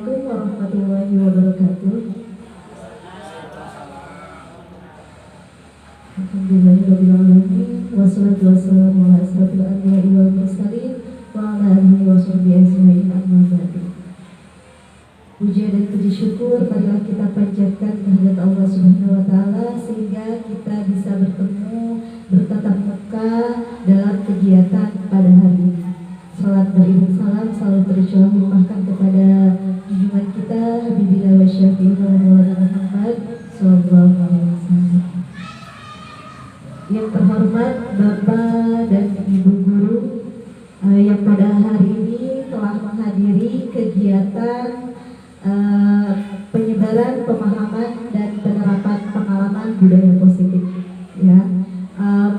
Assalamualaikum warahmatullahi wabarakatuh. Alhamdulillahirrahmanirrahim. Wassalatu wassalamu ala asrofil anbiya'i wal mursalin wa ala alihi wa sahbihi ajma'in, amma ba'du. Puja dan puji syukur marilah kita panjatkan kehadirat Allah Subhanahu wa taala sehingga kita bisa bertemu bertatap muka dalam kegiatan pada hari ini. Salat beriring salam selalu tercurah limpahkan kepada junjungan kita Habibina wa Syafi'ina Maulana Muhammad sallallahu alaihi wasallam. Yang terhormat Bapak dan Ibu guru yang pada hari ini telah menghadiri kegiatan penyebaran pemahaman dan penerapan pengalaman budaya positif. Ya,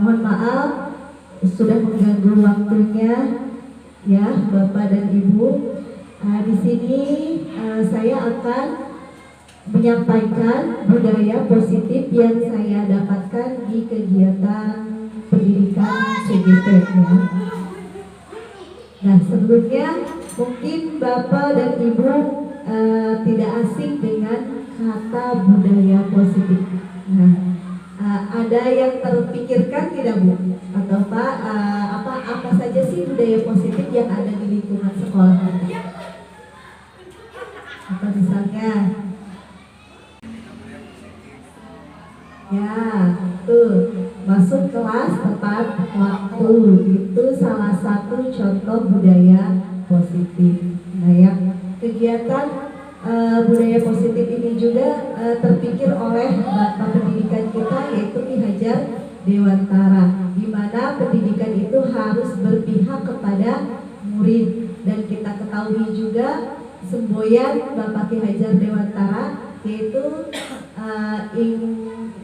mohon maaf sudah mengganggu waktunya. Ya, Bapak dan Ibu, di sini saya akan menyampaikan budaya positif yang saya dapatkan di kegiatan pendidikan CGP. Ya. Nah, sebelumnya mungkin Bapak dan Ibu tidak asing dengan kata budaya positif. Nah, ada yang terpikirkan tidak Bu? Atau Pak, apa saja sih budaya positif yang ada di lingkungan sekolah kita? Apa misalnya? Ya, tuh masuk kelas tepat waktu itu salah satu contoh budaya positif. Nah, yang kegiatan budaya positif ini juga terpikir oleh Bapak Pendidikan kita, yaitu Ki Hajar Dewantara, di mana pendidikan itu harus berpihak kepada murid. Dan kita ketahui juga semboyan Bapak Ki Hajar Dewantara yaitu ing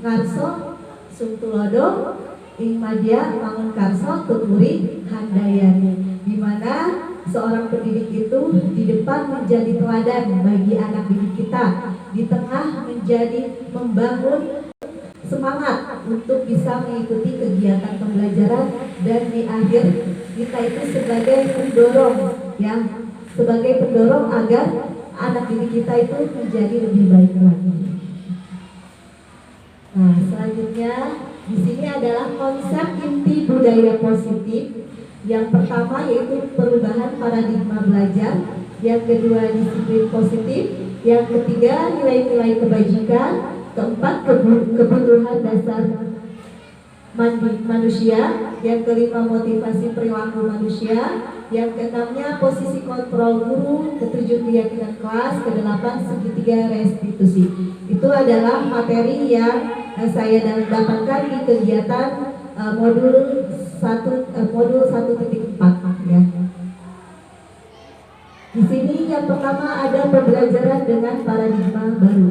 ngarso sungtulodo ing madya mangun karso tuturi handayani, di mana seorang pendidik itu di depan menjadi teladan bagi anak didik kita, di tengah menjadi membangun semangat untuk bisa mengikuti kegiatan pembelajaran, dan di akhir kita itu sebagai pendorong, ya, sebagai pendorong agar anak didik kita itu menjadi lebih baik lagi. Nah, selanjutnya di sini adalah konsep inti budaya positif. Yang pertama yaitu perubahan paradigma belajar, yang kedua disiplin positif, yang ketiga nilai-nilai kebajikan, keempat kebutuhan dasar manusia, yang kelima motivasi perilaku manusia, yang keenamnya posisi kontrol guru, ketujuh keyakinan kelas, kedelapan segitiga restitusi. Itu adalah materi yang saya dapatkan di kegiatan modul 1.4 ya. Di sini yang pertama ada pembelajaran dengan paradigma baru.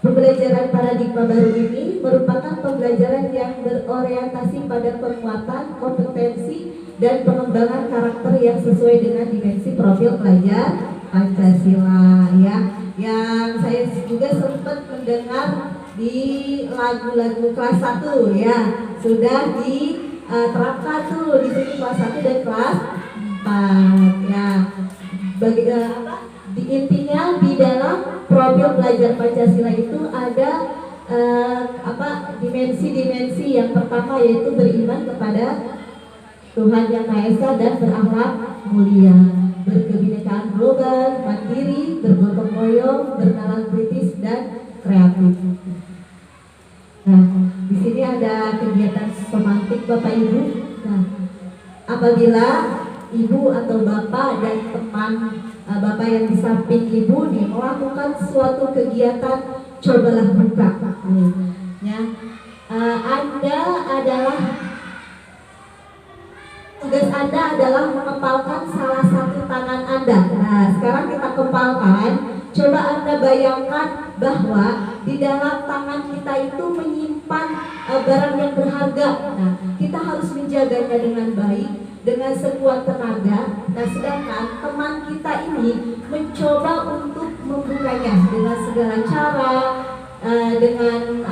Pembelajaran paradigma baru ini merupakan pembelajaran yang berorientasi pada penguatan kompetensi dan pengembangan karakter yang sesuai dengan dimensi profil pelajar Pancasila, ya. Yang saya juga sempat mendengar di lagu-lagu kelas 1 ya, sudah diterapkan tuh di sini kelas 1 dan kelas 4 ya. Di intinya di dalam profil pelajar Pancasila itu ada dimensi-dimensi. Yang pertama yaitu beriman kepada Tuhan Yang Maha Esa dan berakhlak mulia, berkebinekaan global, mandiri, bergotong royong, bernalar kritis dan kreatif. Nah, di sini ada kegiatan pemantik Bapak Ibu. Nah, apabila Ibu atau Bapak dan teman Bapak yang di samping Ibu nih melakukan suatu kegiatan, cobalah buka. Ya, tugas Anda adalah mengepalkan salah satu tangan Anda. Nah, sekarang kita kepalkan. Coba Anda bayangkan bahwa di dalam tangan kita itu menyimpan barang yang berharga. Nah, kita harus menjaganya dengan baik, dengan sekuat tenaga. Nah, sedangkan teman kita ini mencoba untuk membukanya dengan segala cara, dengan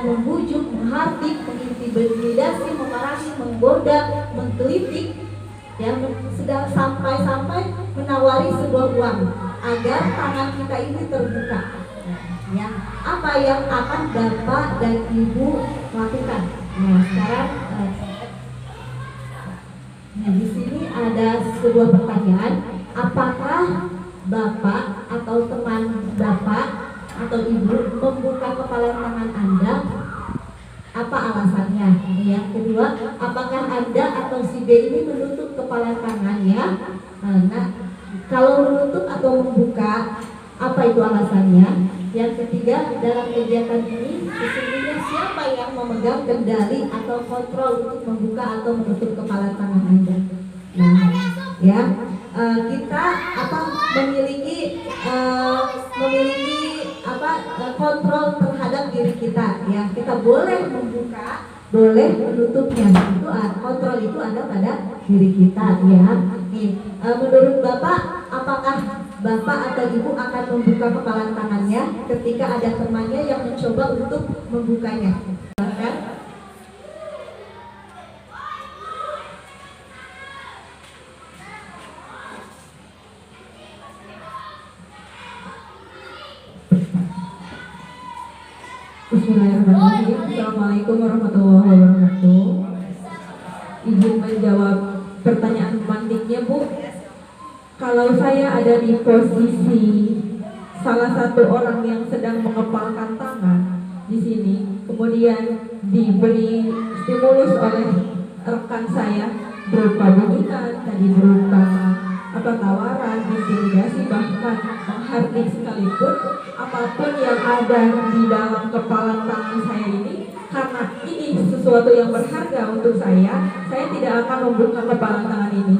membujuk, menghardik, mengintimidasi, memarahi, menggoda, menggelitik, ya, sedang sampai menawari sebuah uang. agar tangan kita ini terbuka. Ya, apa yang akan Bapak dan Ibu lakukan? Nah, sekarang di sini ada sebuah pertanyaan, apakah Bapak atau teman Bapak atau Ibu membuka kepala tangan Anda? Apa alasannya? Yang kedua, apakah Anda atau si B ini menutup kepala tangannya? Nah, kalau menutup atau membuka, apa itu alasannya? Yang ketiga, dalam kegiatan ini sesungguhnya siapa yang memegang kendali atau kontrol untuk membuka atau menutup kepala tangan Anda? Nah, ya, kita memiliki kontrol terhadap diri kita. Ya, kita boleh membuka, boleh menutupnya. Itu kontrol itu ada pada diri kita. Ya, menurut Bapak, apakah Bapak atau Ibu akan membuka kepala tangannya ketika ada temannya yang mencoba untuk membukanya? Bahkan Bismillahirrahmanirrahim. Assalamualaikum warahmatullahi wabarakatuh. Izin menjawab pertanyaan pemantiknya, Bu. Kalau saya ada di posisi salah satu orang yang sedang mengepalkan tangan di sini, kemudian diberi stimulus oleh rekan saya berupa bujukan, tadi berupa tawaran, intimidasi, bahkan menghardik sekalipun, apapun yang ada di dalam kepala tangan saya ini, karena ini sesuatu yang berharga untuk saya tidak akan membuka kepala tangan ini.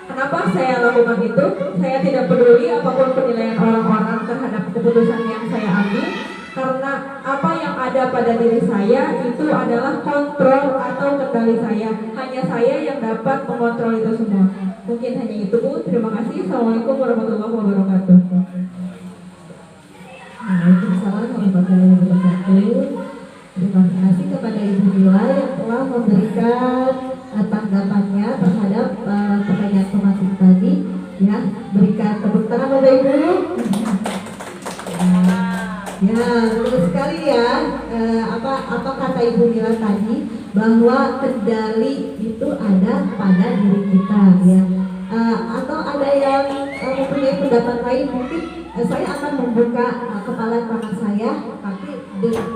Kenapa saya lakukan itu? Saya tidak peduli apapun penilaian orang-orang terhadap keputusan yang saya ambil, karena apa yang ada pada diri saya itu adalah kontrol atau kendali saya. Hanya saya yang dapat mengontrol itu semua. Mungkin hanya itu, Bu. Terima kasih. Assalamualaikum warahmatullahi wabarakatuh. Waalaikumsalam warahmatullahi wabarakatuh. Terima kasih kepada Ibu Mila yang telah memberikan tanggapannya terhadap pertanyaan pemantik tadi. Ya, berikan tepuk tangan Bapak Ibu. Ya, betul sekali ya. Apa kata Ibu Mila tadi, bahwa kendali itu ada pada diri kita, ya. Atau ada yang mempunyai pendapat lain, mungkin saya akan membuka kepala tangan saya, tapi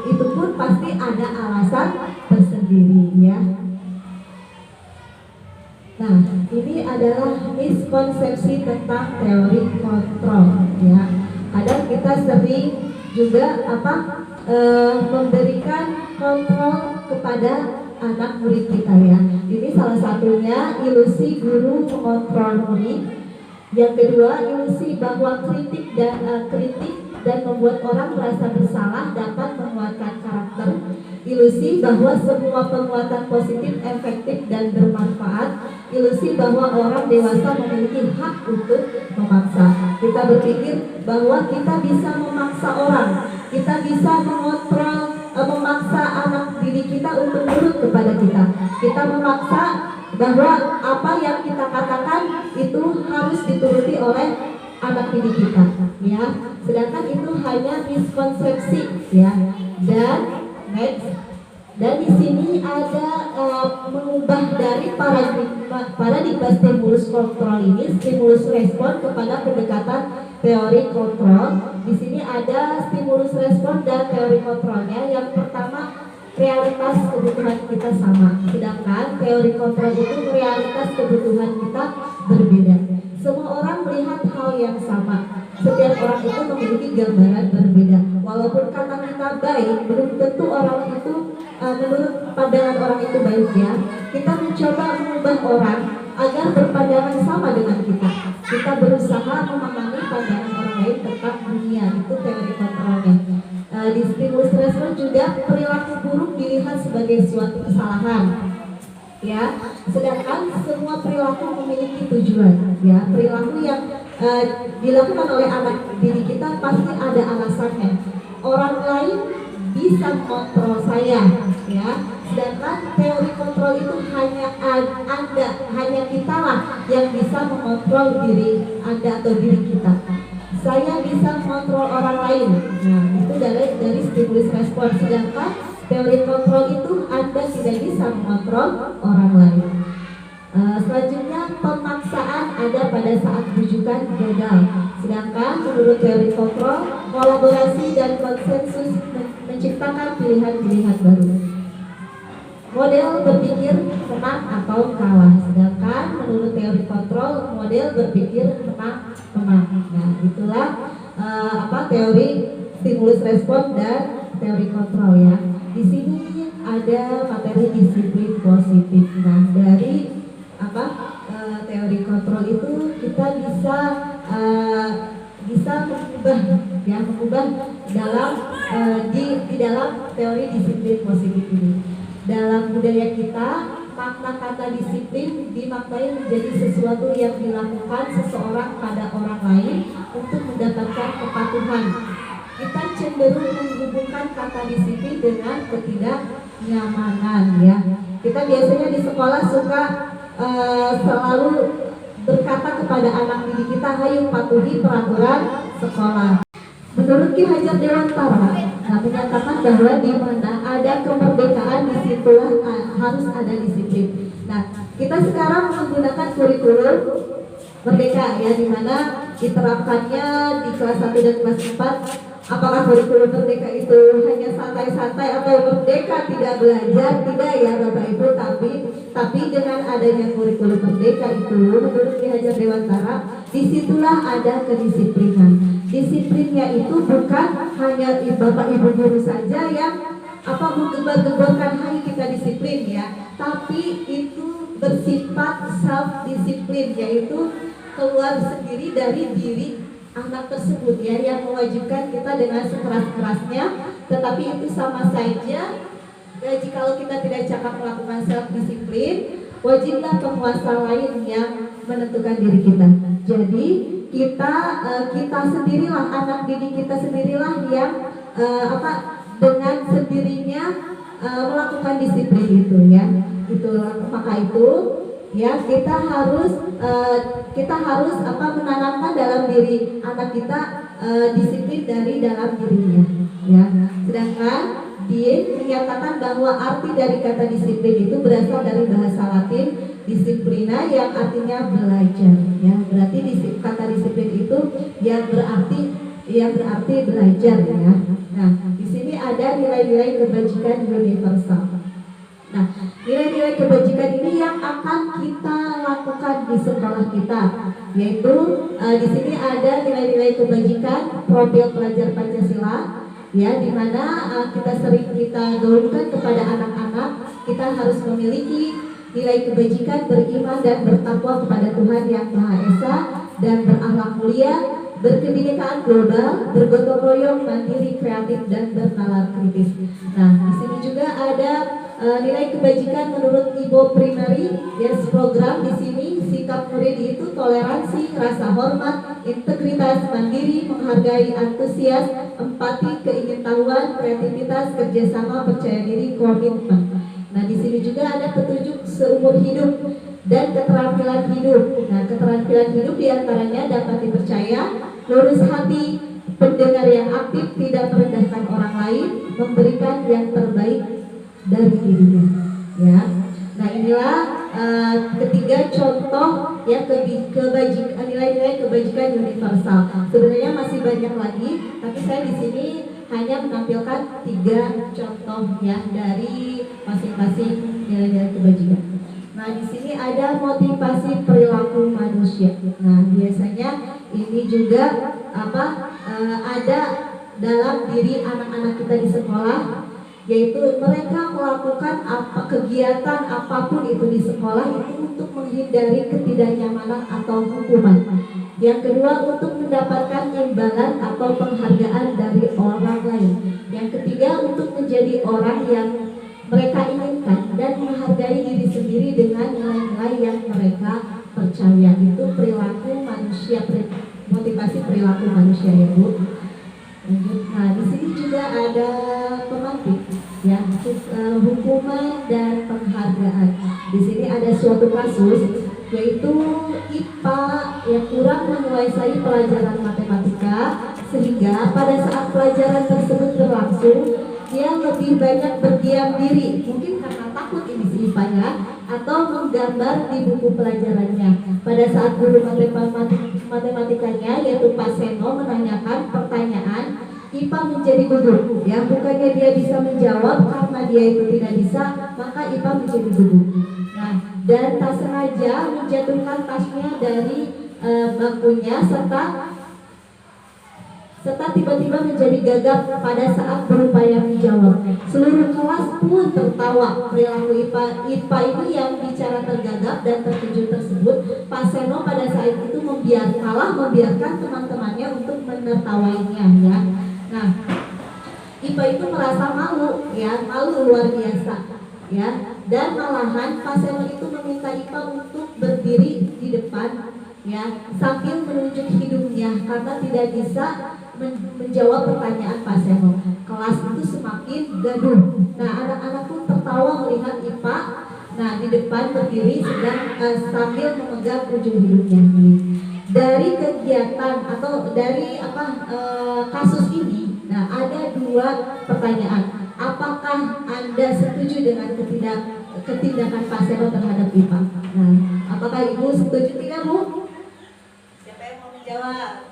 itu pun pasti ada alasan tersendiri, ya. Nah, ini adalah miskonsepsi tentang teori kontrol, ya. Kadang kita sering juga memberikan kontrol kepada anak murid kita, ya. Ini salah satunya ilusi guru mengontrol murid. Yang kedua, ilusi bahwa kritik dan membuat orang merasa bersalah dapat menguatkan karakter. Ilusi bahwa semua penguatan positif efektif dan bermanfaat. Ilusi bahwa orang dewasa memiliki hak untuk memaksa. Kita berpikir bahwa kita bisa memaksa orang, kita bisa mengontrol, memaksa anak didik kita untuk nurut kepada kita. Kita memaksa bahwa apa yang kita katakan itu harus dituruti oleh anak didik kita, ya. Sedangkan itu hanya miskonsepsi, ya. Dan di sini ada mengubah dari paradigma stimulus kontrol ini, stimulus respon kepada pendekatan teori kontrol. Di sini ada stimulus respon dan teori kontrolnya. Yang pertama, realitas kebutuhan kita sama, sedangkan teori kontrol itu realitas kebutuhan kita berbeda. Semua orang melihat hal yang sama. Setiap orang itu memiliki gambaran berbeda. Walaupun kata kita baik, belum tentu orang itu menurut pandangan orang itu baik, ya. Kita mencoba mengubah orang agar berpandangan sama dengan kita. Kita berusaha memahami pandangan orang lain tentang dunia. Itu teori kontrolnya. Di stimulus respon juga perilaku buruk dilihat sebagai suatu kesalahan, ya. Sedangkan semua perilaku memiliki tujuan, ya. Perilaku yang dilakukan oleh anak didik kita pasti ada alasannya. Orang lain bisa mengontrol saya, ya. Sedangkan teori kontrol itu hanya Anda, hanya kita lah yang bisa mengontrol diri Anda atau diri kita. Saya bisa mengontrol orang lain. Nah, itu dari stimulus respon. Sedangkan teori kontrol itu Anda tidak bisa mengontrol orang lain. Selanjutnya, pemaksaan ada pada saat rujukan gagal. Sedangkan menurut teori kontrol, kolaborasi dan konsensus menciptakan pilihan-pilihan baru. Model berpikir menang atau kalah. Sedangkan menurut teori kontrol, model berpikir menang. Nah, itulah teori stimulus respon dan teori kontrol ya. Di sini ada materi disiplin positif. Nah, dari teori kontrol itu kita bisa mengubah dalam di dalam teori disiplin positif ini. Dalam budaya kita, makna kata disiplin dimaknai menjadi sesuatu yang dilakukan seseorang pada orang lain untuk mendapatkan kepatuhan. Kita cenderung menghubungkan kata disiplin dengan ketidaknyamanan ya. Kita biasanya di sekolah suka selalu berkata kepada anak didik kita, "Hayu patuhi peraturan sekolah." Menurut Ki Hajar Dewantara, menyatakan bahwa di mana ada kemerdekaan disitulah harus ada disiplin. Nah, kita sekarang menggunakan kurikulum merdeka ya, di mana diterapkannya di kelas 1 dan kelas 4. Apakah kurikulum merdeka itu hanya santai-santai atau merdeka tidak belajar? Tidak ya Bapak Ibu, tapi dengan adanya kurikulum merdeka itu menurut Ki Hajar Dewantara, disitulah ada kedisiplinan. Disiplinnya itu bukan hanya Bapak Ibu guru saja yang menggembar-gemborkan hari kita disiplin ya, tapi itu bersifat self disiplin, yaitu keluar sendiri dari diri anak tersebut ya, yang mewajibkan kita dengan sekeras-kerasnya, tetapi itu sama saja jikalau kita tidak cakap melakukan self disiplin, wajiblah penguasa lain yang menentukan diri kita. Jadi kita sendirilah, anak didik kita sendirilah yang dengan sendirinya melakukan disiplin itu ya. Maka itu ya kita harus menanamkan dalam diri anak kita disiplin dari dalam dirinya ya. Sedangkan Dean menyatakan bahwa arti dari kata disiplin itu berasal dari bahasa Latin disiplina yang artinya belajar ya. Berarti kata disiplin itu yang berarti belajar ya. Nah, di sini ada nilai-nilai kebajikan universal. Nah, nilai-nilai kebajikan ini yang akan kita lakukan di sekolah kita, yaitu di sini ada nilai-nilai kebajikan profil pelajar Pancasila ya, di mana kita sering gaungkan kepada anak-anak. Kita harus memiliki nilai kebajikan, beriman dan bertakwa kepada Tuhan Yang Maha Esa, dan berakhlak mulia, berkebinekaan global, bergotong royong, mandiri, kreatif dan bernalar kritis. Nah, di sini juga ada nilai kebajikan menurut Ibo Primary yes program. Di sini sikap murid itu toleransi, rasa hormat, integritas, mandiri, menghargai, antusias, empati, keingintahuan, kreativitas, kerjasama, percaya diri, komitmen. Nah, di sini juga ada petunjuk seumur hidup dan keterampilan hidup. Nah, keterampilan hidup diantaranya dapat dipercaya, lurus hati, pendengar yang aktif, tidak merendahkan orang lain, memberikan yang terbaik dari dirinya. Ya, nah inilah ketiga contoh ya nilai-nilai kebajikan universal. Sebenarnya masih banyak lagi, tapi saya di sini hanya menampilkan 3 contoh ya dari masing-masing nilai-nilai kebajikan. Nah, di sini ada motivasi perilaku manusia. Nah, biasanya ini juga ada dalam diri anak-anak kita di sekolah, yaitu mereka melakukan kegiatan apapun itu di sekolah itu untuk menghindari ketidaknyamanan atau hukuman. Yang kedua, untuk mendapatkan imbalan atau penghargaan dari orang lain. Yang ketiga, untuk menjadi orang yang mereka inginkan dan menghargai diri sendiri dengan nilai-nilai yang mereka percaya. Itu perilaku manusia, motivasi perilaku manusia ya Bu. Nah, di sini juga ada pemantik ya. hukuman dan penghargaan. Di sini ada suatu kasus, yaitu IPA yang kurang menguasai pelajaran matematika, sehingga pada saat pelajaran tersebut berlangsung dia lebih banyak berdiam diri, mungkin karena takut ini si IPA-nya, atau menggambar di buku pelajarannya. Pada saat guru matematikanya yaitu Pak Seno menanyakan pertanyaan, IPA menjadi gugup, ya, bukannya dia bisa menjawab karena dia itu tidak bisa, maka IPA menjadi gugup. Nah, dan tak sengaja menjatuhkan tasnya dari bangkunya serta tiba-tiba menjadi gagap pada saat berupaya menjawab. Seluruh kelas pun tertawa. Perilaku IPA ini yang bicara tergagap dan terkejut tersebut, Pak Seno pada saat itu membiarkan teman-temannya untuk menertawainya, ya. Nah, IPA itu merasa malu, ya, malu luar biasa, ya. Dan malahan Pak Seno itu meminta IPA untuk berdiri di depan, ya, sambil menunjuk hidungnya karena tidak bisa menjawab pertanyaan Pak Seno. Kelas itu semakin gaduh. Nah, anak-anak pun tertawa melihat IPA, nah, di depan berdiri sambil memegang ujung hidungnya. Dari kegiatan atau dari kasus ini, nah, ada dua pertanyaan. Apakah Anda setuju dengan ketindakan Pak Seno terhadap IPA? Nah, apakah Ibu setuju tidak, Bu? Siapa yang mau menjawab?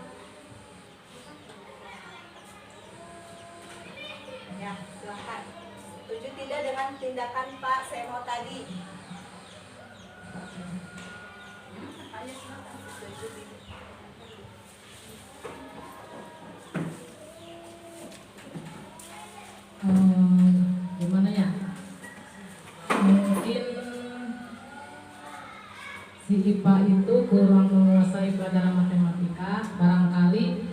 Ya, silakan. Setuju tidak dengan tindakan Pak Seno tadi? Hanya silakan setuju tidak. Gimana ya? Mungkin si IPA itu kurang menguasai pelajaran matematika. Barangkali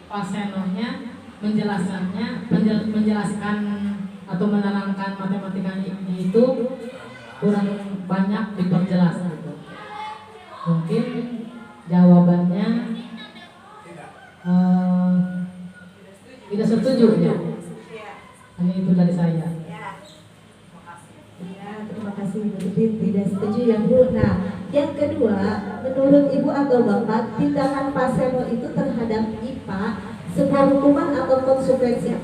Pak Senonya menjelaskan atau menerangkan matematikanya itu kurang banyak diperjelas gitu. Mungkin jawabannya tidak setuju ya. Hanya itu dari saya. Ya, terima kasih. Berarti tidak setuju ya, Bu. Nah, yang kedua, menurut Ibu atau Bapak, tindakan Pak Seno itu terhadap IPA sebuah hukuman atau konsekuensi?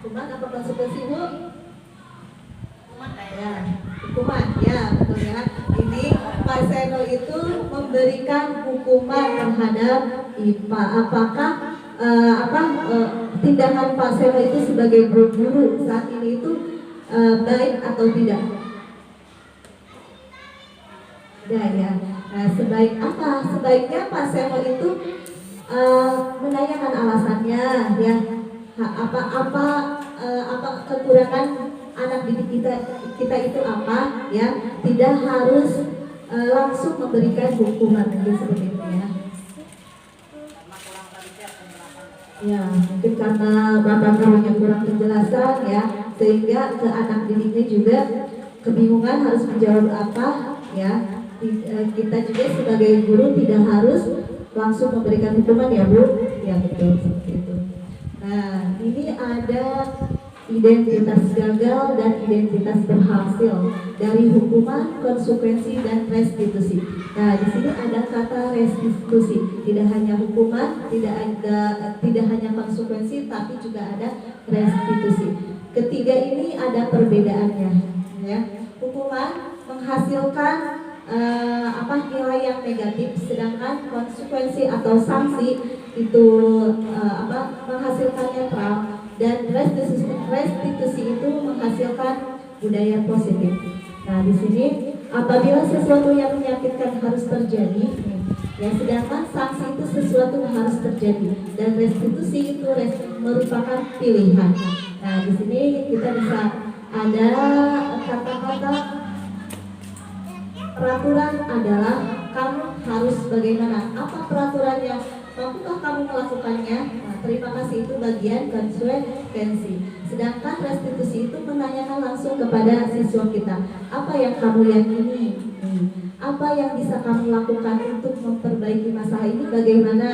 Hukuman apa konsekuensi, Bu? Ya, hukuman, ya, betul ya. Ini Pak Seno itu memberikan hukuman terhadap IPA. Apakah tindakan Pak Seno itu sebagai guru saat ini itu baik atau tidak? Ya. Nah, sebaik apa? Sebaiknya Pak Seno itu menanyakan alasannya, ya. Apa kekurangan anak didik kita itu apa, ya. Tidak harus langsung memberikan hukuman seperti itu, ya. Ya, mungkin karena bapak gurunya kurang penjelasan, ya, sehingga ke anak didiknya juga kebingungan harus menjawab apa, ya. Kita juga sebagai guru tidak harus langsung memberikan hukuman, ya, Bu. Ya, betul seperti itu. Nah, ini ada identitas gagal dan identitas berhasil dari hukuman, konsekuensi, dan restitusi. Nah, di sini ada kata restitusi. Tidak hanya hukuman, tidak hanya konsekuensi, tapi juga ada restitusi. Ketiga ini ada perbedaannya, ya. Hukuman menghasilkan nilai yang negatif, sedangkan konsekuensi atau sanksi itu menghasilkan netral, dan restitusi itu menghasilkan budaya positif. Nah, di sini apabila sesuatu yang menyakitkan harus terjadi, ya, sedangkan sanksi itu sesuatu yang harus terjadi, dan restitusi itu merupakan pilihan. Nah, di sini kita bisa ada kata-kata peraturan adalah kamu harus bagaimana, apa peraturan yang mampukah kamu melakukannya. Nah, terima kasih, itu bagian konsekuensi. Sedangkan restitusi itu menanyakan langsung kepada siswa kita, apa yang kamu yakini, apa yang bisa kamu lakukan untuk memperbaiki masalah ini, bagaimana,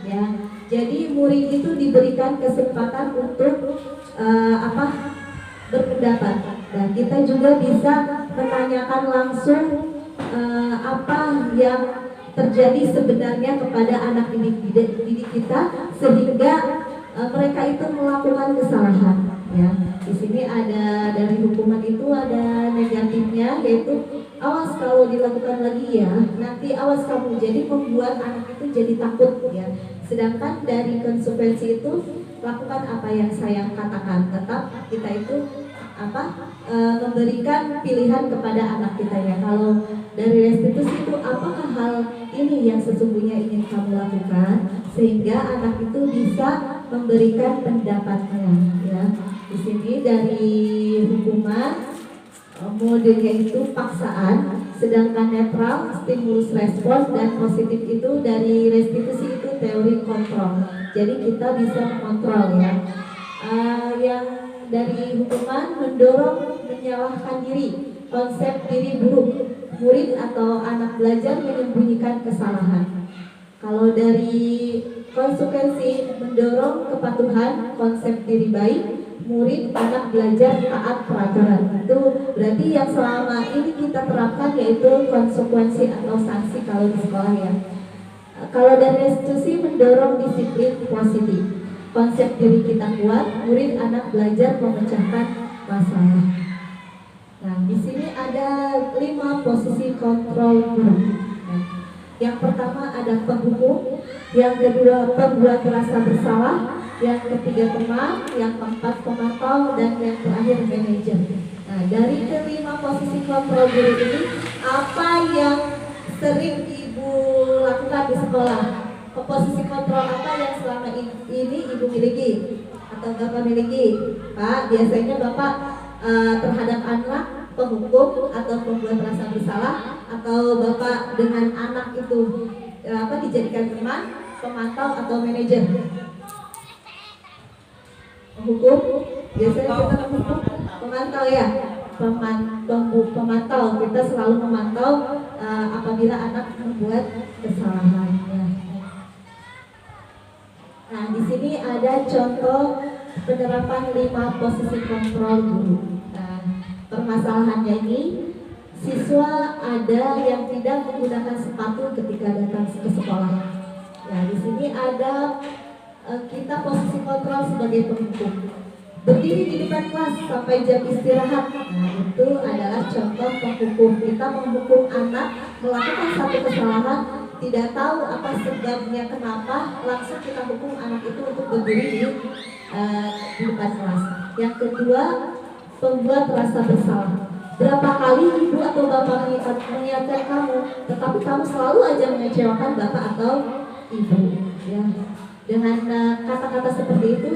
ya. Jadi murid itu diberikan kesempatan untuk berpendapat. Dan kita juga bisa menanyakan langsung apa yang terjadi sebenarnya kepada anak didik kita sehingga mereka itu melakukan kesalahan. Ya, di sini ada dari hukuman itu ada negatifnya, yaitu awas kalau dilakukan lagi ya, nanti awas kamu, jadi membuat anak itu jadi takut ya. Sedangkan dari konsekuensi itu lakukan apa yang saya katakan, tetap kita itu memberikan pilihan kepada anak kita ya. Kalau dari restitusi itu apakah hal ini yang sesungguhnya ingin kamu lakukan sehingga anak itu bisa memberikan pendapatnya ya. Di sini dari hukuman modenya itu paksaan, sedangkan netral, stimulus respon, dan positif itu dari restitusi itu teori kontrol. Jadi kita bisa mengontrol ya. Yang dari hukuman mendorong menyalahkan diri, konsep diri buruk, murid atau anak belajar menyembunyikan kesalahan. Kalau dari konsekuensi mendorong kepatuhan, konsep diri baik, murid anak belajar taat peraturan. Itu berarti yang selama ini kita terapkan yaitu konsekuensi atau sanksi kalau di sekolah ya. Kalau dari restitusi mendorong disiplin positif, konsep diri kita kuat, murid anak belajar memecahkan masalah. Nah, di sini ada 5 posisi kontrol guru. Nah, yang pertama ada penghukum, yang kedua pembuat rasa bersalah, yang ketiga teman, yang keempat pemantau, dan yang terakhir manajer. Nah, dari kelima posisi kontrol guru ini, apa yang sering Ibu lakukan di sekolah? Posisi kontrol apa yang selama ini Ibu miliki atau Bapak miliki? Pak, biasanya Bapak terhadap anak penghukum atau pembuat rasa bersalah, atau Bapak dengan anak itu dijadikan teman, pemantau, atau manajer? Penghukum, biasanya kita penghukum, pemantau ya. Pemantau, kita selalu memantau apabila anak membuat kesalahan ya. Nah, di sini ada contoh penerapan 5 posisi kontrol guru. Nah, permasalahannya ini, siswa ada yang tidak menggunakan sepatu ketika datang ke sekolah. Nah, di sini ada kita posisi kontrol sebagai penghukum. Berdiri di depan kelas sampai jam istirahat. Nah, itu adalah contoh penghukum. Kita menghukum anak melakukan satu kesalahan, tidak tahu apa sebabnya kenapa, langsung kita hukum anak itu untuk berdiri di depan kelas. Yang kedua, pembuat rasa bersalah. Berapa kali ibu atau bapak mengingatkan kamu, tetapi kamu selalu aja mengecewakan bapak atau ibu ya. Dengan kata-kata seperti itu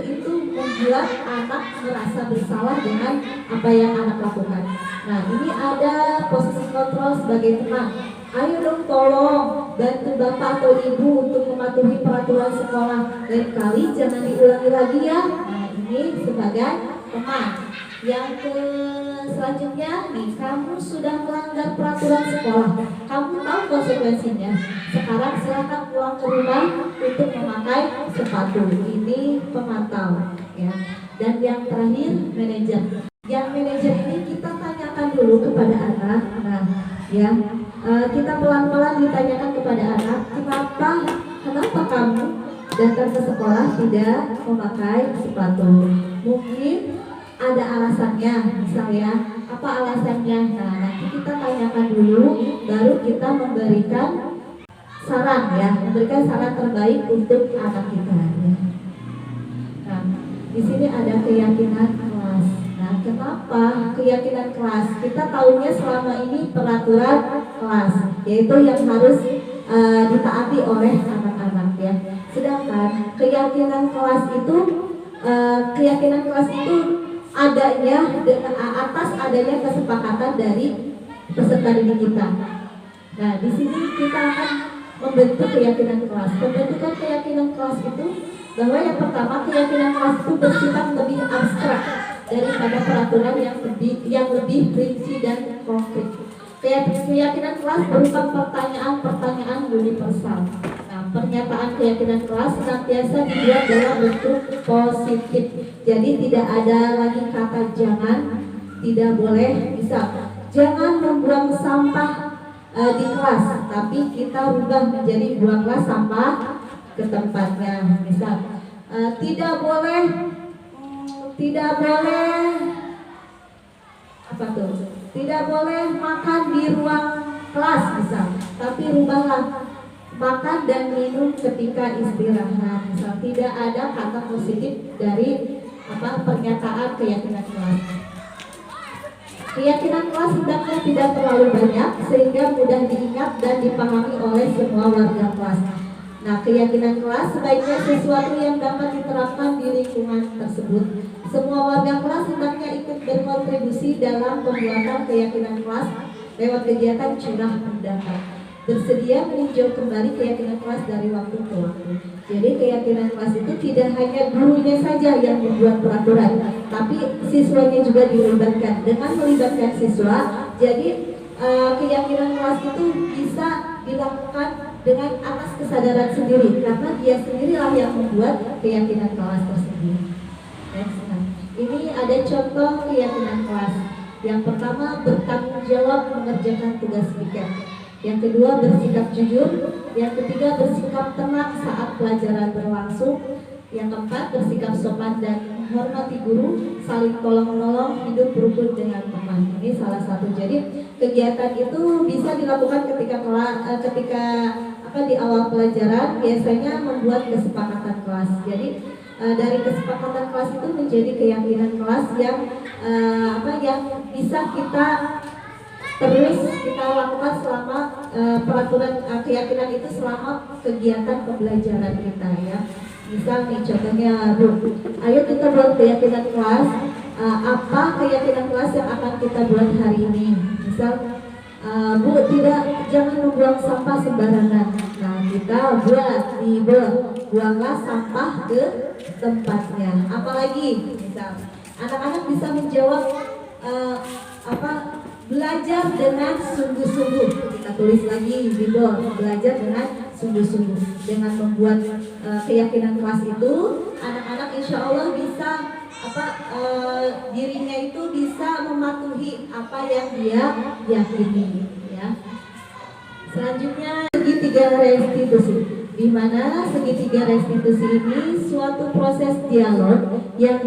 membuat anak merasa bersalah dengan apa yang anak lakukan. Nah, ini ada posisi kontrol sebagai teman. Ayo dong tolong bantu bapak atau ibu untuk mematuhi peraturan sekolah. Lain kali jangan diulangi lagi ya. Nah, ini sebagai teman. Yang selanjutnya nih, kamu sudah melanggar peraturan sekolah, kamu tahu konsekuensinya. Sekarang silakan pulang ke rumah untuk memakai sepatu. Ini pemantau ya. Dan yang terakhir manajer. Yang manajer ini kita tanyakan dulu kepada anak. Nah ya, kita pelan-pelan ditanyakan kepada anak, kenapa kamu datang ke sekolah tidak memakai sepatu? Mungkin ada alasannya, misalnya apa alasannya. Nah, nanti kita tanyakan dulu, baru kita memberikan saran ya, memberikan saran terbaik untuk anak kita ya. Nah, di sini ada keyakinan kelas. Nah, kenapa keyakinan kelas? Kita tahunya selama ini peraturan kelas, yaitu yang harus ditaati oleh anak-anak ya. Sedangkan keyakinan kelas itu adanya atas adanya kesepakatan dari peserta didik kita. Nah, di sini kita akan membentuk keyakinan kelas. Pembentukan keyakinan kelas itu bahwa yang pertama, keyakinan kelas itu bersifat lebih abstrak daripada peraturan yang lebih rinci dan konkret. Keyakinan kelas berupa pertanyaan-pertanyaan universal. Nah, pernyataan keyakinan kelas senantiasa dibuat dalam bentuk positif. Jadi tidak ada lagi kata jangan, tidak boleh, bisa jangan membuang sampah di kelas, tapi kita rubah menjadi buanglah sampah ke tempatnya. Misal tidak boleh apa tuh? Tidak boleh makan di ruang kelas misal, tapi rubahlah makan dan minum ketika istirahat. Misal tidak ada kata positif dari pernyataan keyakinan kelas. Keyakinan kelas hendaknya tidak terlalu banyak sehingga mudah diingat dan dipahami oleh semua warga kelas. Nah, keyakinan kelas sebaiknya sesuatu yang dapat diterapkan di lingkungan tersebut. Semua warga kelas hendaknya ikut berkontribusi dalam pembuatan keyakinan kelas lewat kegiatan curah pendapat. Bersedia meninjau kembali keyakinan kelas dari waktu ke waktu. Jadi keyakinan kelas itu tidak hanya gurunya saja yang membuat peraturan, tapi siswanya juga dilibatkan. Dengan melibatkan siswa, jadi keyakinan kelas itu bisa dilakukan dengan atas kesadaran sendiri, karena dia sendirilah yang membuat keyakinan kelas tersebut. Ini ada contoh keyakinan kelas. Yang pertama, bertanggung jawab mengerjakan tugas piket. Yang kedua, bersikap jujur. Yang ketiga, bersikap tenang saat pelajaran berlangsung. Yang keempat, bersikap sopan dan menghormati guru, saling tolong-menolong, hidup rukun dengan teman. Ini salah satu. Jadi kegiatan itu bisa dilakukan ketika di awal pelajaran, biasanya membuat kesepakatan kelas. Jadi dari kesepakatan kelas itu menjadi keyakinan kelas yang bisa kita terus kita lakukan selama peraturan keyakinan itu selama kegiatan pembelajaran kita ya. Misal nih contohnya Bu, ayo kita buat keyakinan kelas. Apa keyakinan kelas yang akan kita buat hari ini? Misal Bu, jangan membuang sampah sembarangan. Nah, kita buanglah sampah ke tempatnya. Apalagi misal anak-anak bisa menjawab belajar dengan sungguh-sungguh. Kita tulis lagi di bawah, belajar dengan sungguh-sungguh. Dengan membuat keyakinan kelas itu, anak-anak insya Allah bisa dirinya itu bisa mematuhi apa yang dia yakini. Ya. Selanjutnya segitiga restitusi, di mana segitiga restitusi ini suatu proses dialog yang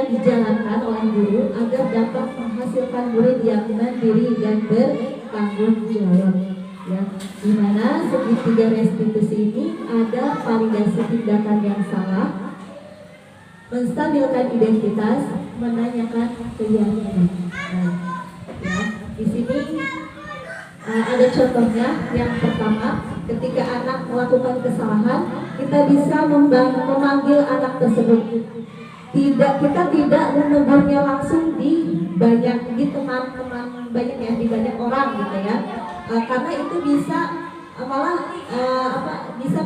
dijalankan oleh guru agar dapat menghasilkan murid yang mandiri dan bertanggung jawab. Ya, di mana segitiga restitusi ini ada validasi tindakan yang salah, menstabilkan identitas, menanyakan keyakinan. Nah, ya, di sini ada contohnya. Yang pertama, ketika anak melakukan kesalahan, kita bisa memanggil anak tersebut. Kita tidak menegurnya langsung di teman-teman banyak ya, di banyak orang gitu ya. Karena itu bisa bisa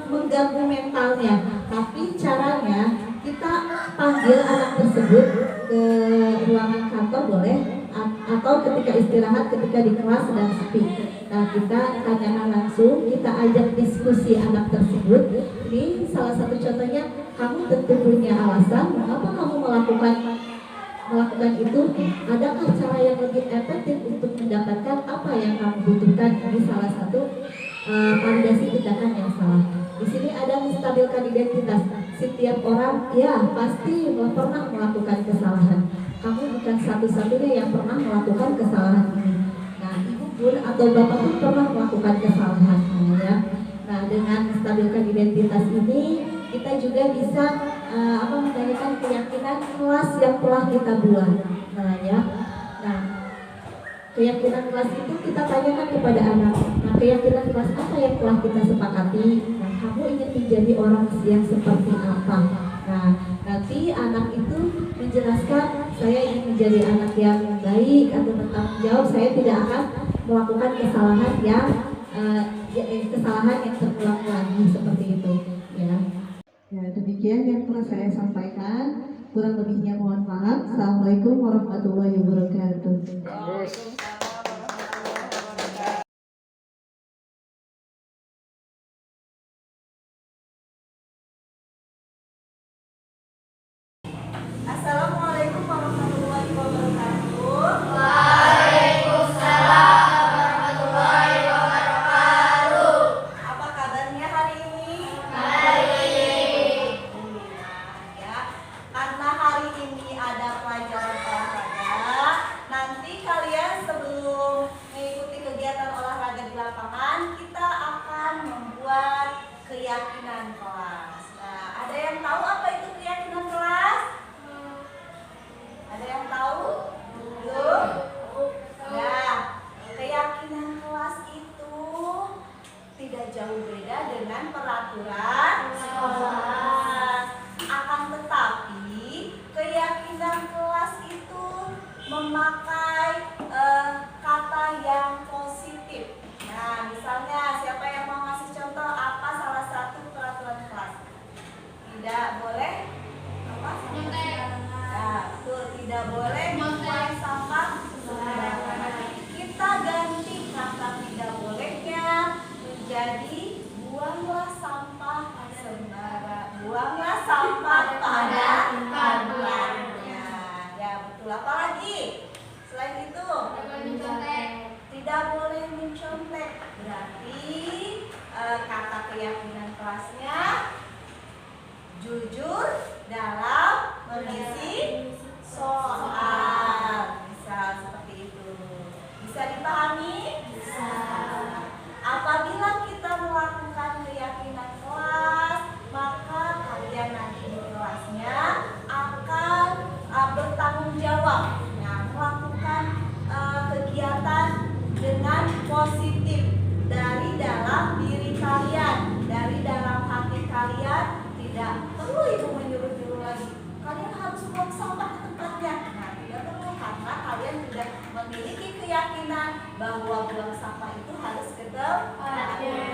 mengganggu mentalnya. Tapi caranya kita panggil anak tersebut ke ruangan kantor boleh, atau ketika istirahat, ketika di kelas sedang sepi. Nah, kita tanyakan langsung, kita ajak diskusi anak tersebut. Ini salah satu contohnya, kamu tentu punya alasan mengapa kamu melakukan itu. Adakah cara yang lebih efektif untuk mendapatkan apa yang kamu butuhkan? Ini salah satu validasi tindakan yang salah. Di sini ada menstabilkan identitas. Setiap orang ya pasti pernah melakukan kesalahan. Kamu bukan satu-satunya yang pernah melakukan kesalahan ini. Nah, ibu pun atau bapak pun pernah melakukan kesalahan, ya. Nah, dengan menstabilkan identitas ini, kita juga bisa menanyakan keyakinan kelas yang telah kita buat. Nah, ya. Nah, keyakinan kelas itu kita tanyakan kepada anak. Nah, keyakinan kelas apa yang telah kita sepakati? Nah, kamu ingin menjadi orang yang seperti apa? Nah, nanti anak itu menjelaskan, saya ingin menjadi anak yang baik atau bertanggung jawab. Saya tidak akan melakukan kesalahan yang terulang lagi seperti itu. Ya. Ya, demikian yang telah saya sampaikan. Kurang lebihnya mohon maaf. Assalamualaikum warahmatullahi wabarakatuh. keyakinan kelas. Nah, ada yang tahu apa itu keyakinan kelas? Ada yang tahu? Belum? Nah, keyakinan kelas itu tidak jauh beda dengan peraturan sekolah. Akan tetapi keyakinan kelas itu memakai kata yang positif. Nah, misalnya siapa yang mau ngasih contoh apa salah satu peraturan kelas? Tidak boleh apa? Nah, betul, tidak boleh membuang sampah sembarangan. Kita ganti kata tidak bolehnya menjadi buanglah sampah sembarangan. Buanglah sampah pada tempatnya. Ya, betul. Apa lagi? Selain itu, tidak boleh mencontek. Berarti kata keyakinan kelasnya jujur dalam mengisi soal. Misal seperti itu. Bisa dipahami? Bisa. Apabila kita melakukan keyakinan kelas, maka kalian nanti di kelasnya akan bertanggung jawab. Nah, melakukan kegiatan dengan positif dari dalam diri kalian, dari dalam hati kalian. Tidak perlu ibu menyuruh-nyuruh lagi. Kalian harus buang sampah ke tempatnya. Nah, tidak perlu karena kalian sudah memiliki keyakinan bahwa buang sampah itu harus ke tempatnya.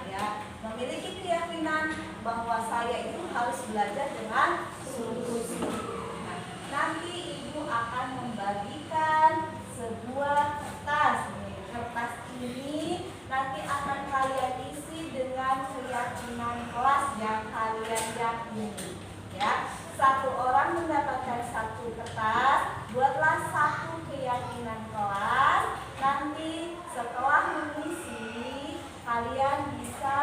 Ya, memiliki keyakinan bahwa saya itu harus belajar dengan sungguh-sungguh. Nah, nanti ibu akan membagikan sebuah kertas. Kertas ini nanti akan kalian isi dengan keyakinan kelas yang kalian yakini. Ya, satu orang mendapatkan satu kertas. Buatlah satu keyakinan kelas. Nanti setelah mengisi, kalian bisa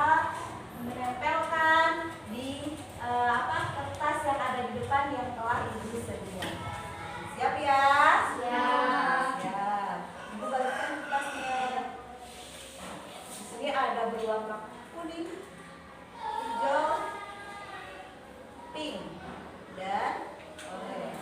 menempelkan di kertas yang ada di depan yang telah ibu sediakan. Siap ya? Siap. Siap. Ibu bagikan kertasnya. Di sini ada berwarna kuning, hijau, pink, dan oranye.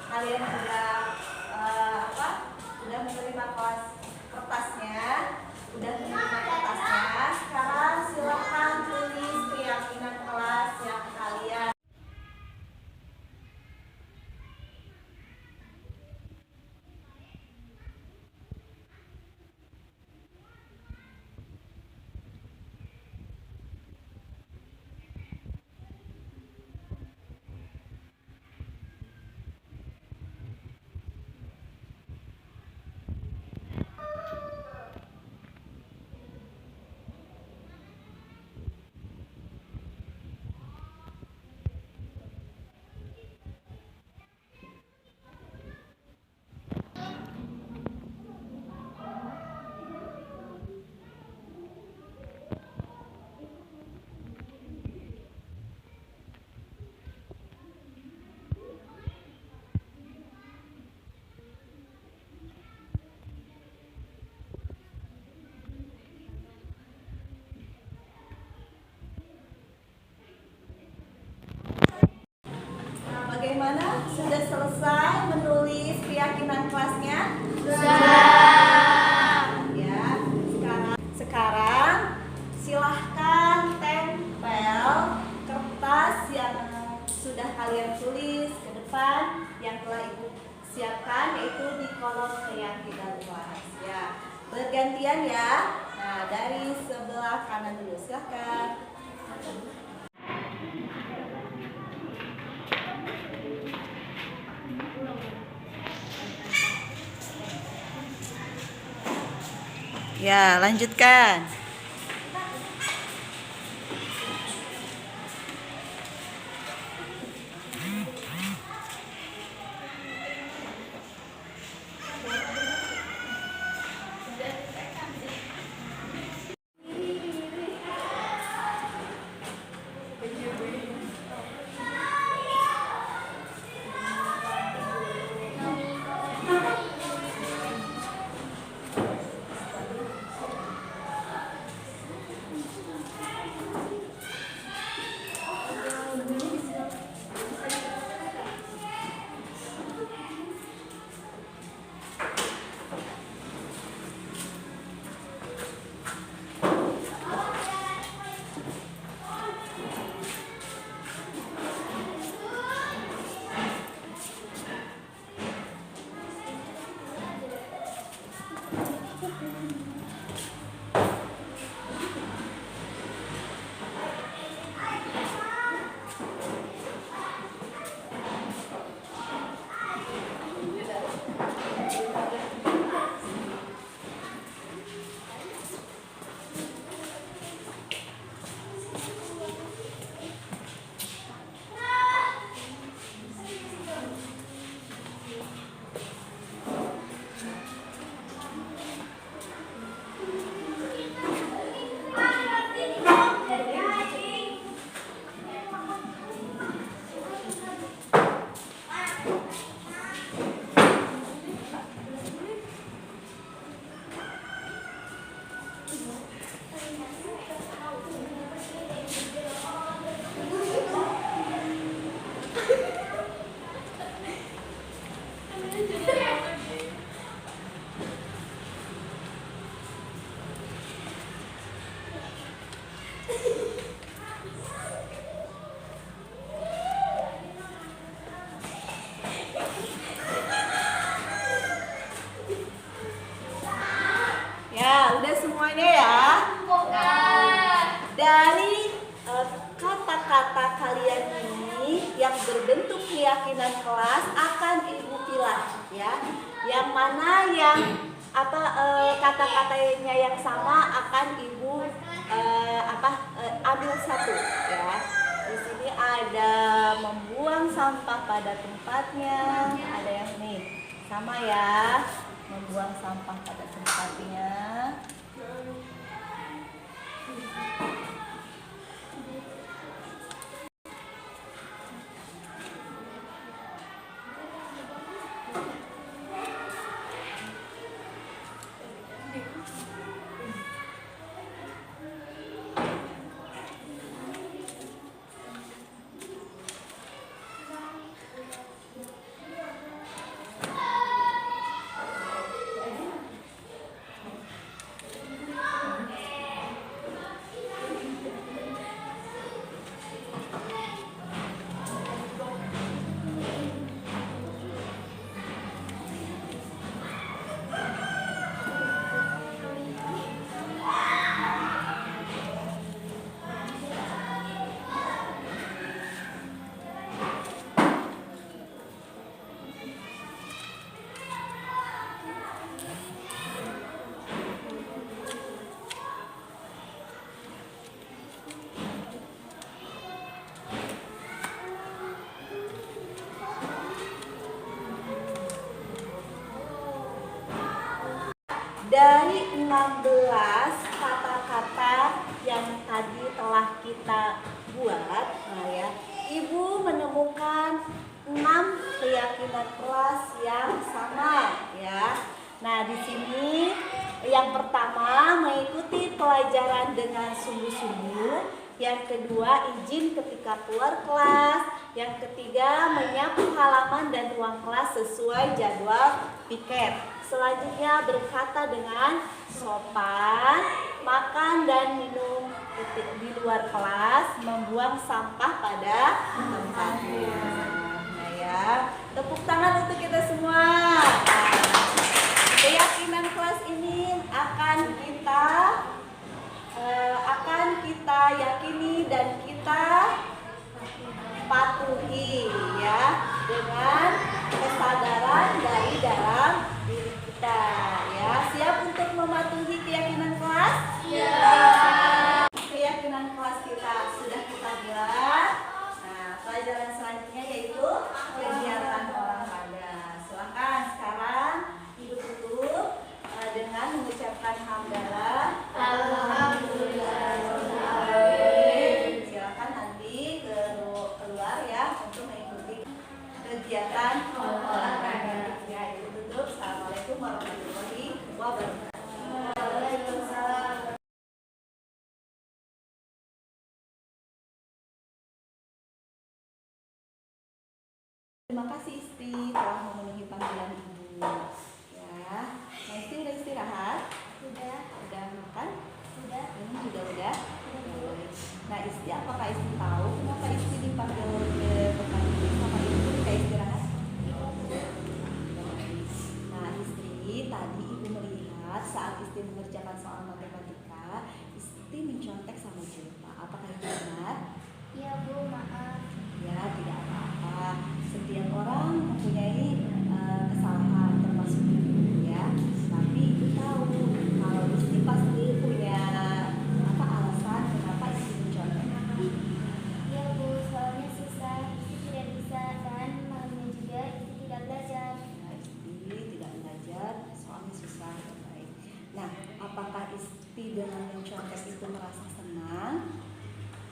Kalian sudah menerima kertasnya, sekarang silakan tulis keyakinan kelas yang kalian. Bagaimana? Sudah selesai menulis keyakinan kelasnya? Sudah. Ya, sekarang silahkan tempel kertas jawaban yang telah Ibu siapkan, yaitu di kolom keyakinan kelas. Ya, bergantian ya. Nah, dari sebelah kanan dulu, silahkan. Ya, lanjutkan. Ya, udah semuanya ya. Dari kata-kata kalian ini yang berbentuk keyakinan kelas akan Ibu pilih ya. Yang mana yang kata-katanya yang sama akan Ibu ambil satu ya. Di sini ada membuang sampah pada tempatnya, ada yang nih sama ya, membuang sampah pada tempatnya. Dari 16 kata-kata yang tadi telah kita buat, ya, Ibu menemukan 6 keyakinan kelas yang sama, ya. Nah, di sini yang pertama mengikuti pelajaran dengan sungguh-sungguh, yang kedua izin ketika keluar kelas, yang ketiga menyapu halaman dan ruang kelas sesuai jadwal piket. Selanjutnya berkata dengan sopan, makan dan minum di luar kelas, membuang sampah pada tempatnya. Nah ya, ya. Tepuk tangan untuk kita semua. Nah, keyakinan kelas ini akan kita yakini dan kita patuhi ya, dengan kesadaran dari dalam diri kita ya. Siap untuk mematuhi keyakinan kelas? Keyakinan kelas kita sudah kita buat. Nah, pelajaran selanjutnya yaitu kegiatan olahraga. Silakan sekarang Ibu tutup dengan mengucapkan hamdalah. Silakan nanti keluar ya untuk mengikuti kegiatan olahraga. Ya, Ibu tutup. Assalamualaikum warahmatullahi wabarakatuh. Terima kasih Isti telah memenuhi panggilan Ibu. Ya, nah Isti udah istirahat? Udah makan? Ini juga udah. Nah Isti, apakah Isti tahu kenapa Isti dipanggil ke tempat ini sama Ibu ketika istirahat? Nah Isti, tadi Ibu melihat saat Isti mengerjakan soal matematika, Isti mencontek sama Julpa. Apakah itu benar? Iya Bu, maaf. Ya, tidak apa-apa. Setiap orang mempunyai kesalahan termasuk Ibu ya. Tapi Ibu tahu kalau Isti pasti punya alasan kenapa Isti mencontek. Iya Bu, soalnya susah, Isti tidak bisa dan malamnya juga Isti tidak belajar. Nah, Isti tidak belajar, soalnya susah. Baik. Nah, apakah Isti dengan mencontek itu merasa senang?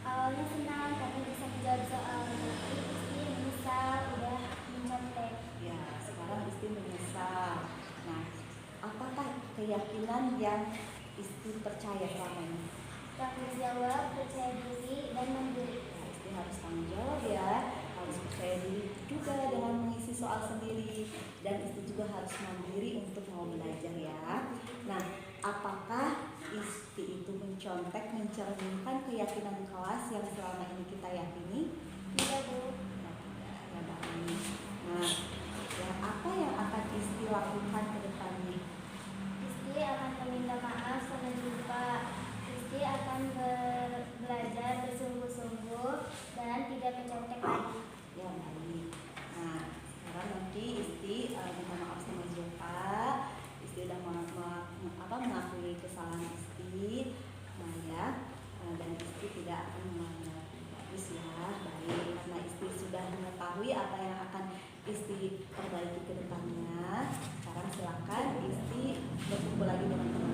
Awalnya senang tapi bisa menjawab soal, tapi Isti menyesal udah mencontek. Ya, sekarang Isti menyesal. Nah, apakah keyakinan yang Isti percaya selama ini? Tanggung jawab, percaya diri, dan mandiri. Nah, Isti harus tanggung jawab ya, harus percaya diri juga dengan mengisi soal sendiri, dan Isti juga harus mandiri untuk mau belajar ya. Nah, apakah Isti itu mencontek mencerminkan keyakinan kelas yang selama ini kita yakini? Tidak Bu. Ya, tidak. Ya, baik. Nah, ya, apa yang akan Isti lakukan ke depannya? Isti akan meminta maaf sama Julpa. Isti akan belajar bersungguh-sungguh dan tidak mencontek lagi. Ya, baik. Nah, sekarang nanti Isti minta maaf sama Julpa. Isti udah mengakui kesalahan Isti. Nah ya, dan Isti tidak akan melanggar. Bagus ya, baik. Karena Isti sudah mengetahui apa yang akan Isti perbaiki ke depannya. Sekarang silakan Isti berkumpul lagi dengan teman